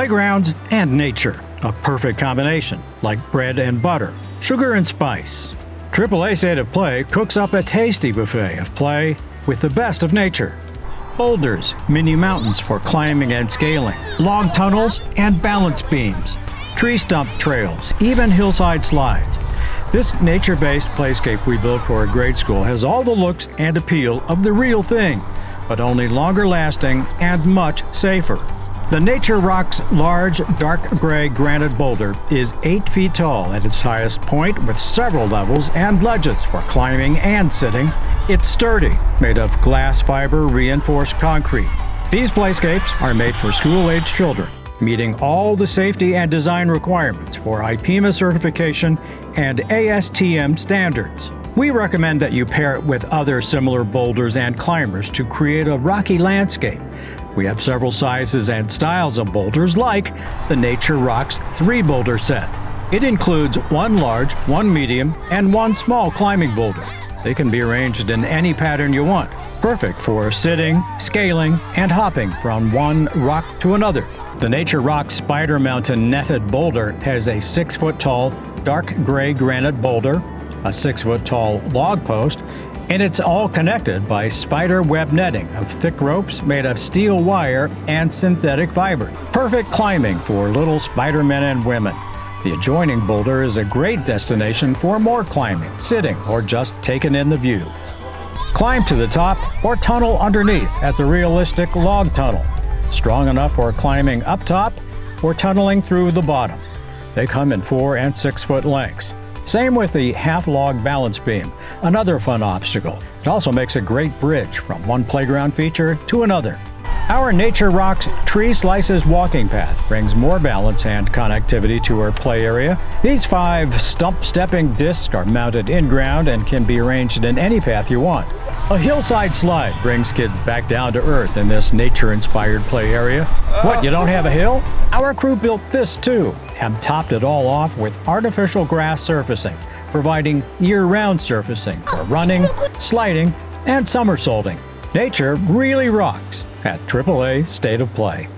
Playgrounds and nature, a perfect combination, like bread and butter, sugar and spice. AAA State of Play cooks up a tasty buffet of play with the best of nature. Boulders, mini mountains for climbing and scaling, log tunnels and balance beams, tree stump trails, even hillside slides. This nature-based playscape we built for a grade school has all the looks and appeal of the real thing, but only longer lasting and much safer. The Nature Rocks large, dark gray granite boulder is 8 feet tall at its highest point with several levels and ledges for climbing and sitting. It's sturdy, made of glass fiber reinforced concrete. These playscapes are made for school-age children, meeting all the safety and design requirements for IPMA certification and ASTM standards. We recommend that you pair it with other similar boulders and climbers to create a rocky landscape. We have several sizes and styles of boulders, like the Nature Rocks 3-boulder set. It includes 1 large, 1 medium, and 1 small climbing boulder. They can be arranged in any pattern you want, perfect for sitting, scaling, and hopping from one rock to another. The Nature Rocks Spider Mountain netted boulder has a 6-foot-tall, dark gray granite boulder, a 6-foot-tall log post, and it's all connected by spider web netting of thick ropes made of steel wire and synthetic fiber. Perfect climbing for little Spider-Men and women. The adjoining boulder is a great destination for more climbing, sitting, or just taking in the view. Climb to the top or tunnel underneath at the realistic log tunnel. Strong enough for climbing up top or tunneling through the bottom. They come in 4 and 6 foot lengths. Same with the half-log balance beam, another fun obstacle. It also makes a great bridge from one playground feature to another. Our Nature Rocks Tree Slices walking path brings more balance and connectivity to our play area. These 5 stump stepping discs are mounted in-ground and can be arranged in any path you want. A hillside slide brings kids back down to earth in this nature-inspired play area. What, you don't have a hill? Our crew built this too, and topped it all off with artificial grass surfacing, providing year-round surfacing for running, sliding, and somersaulting. Nature really rocks at AAA State of Play.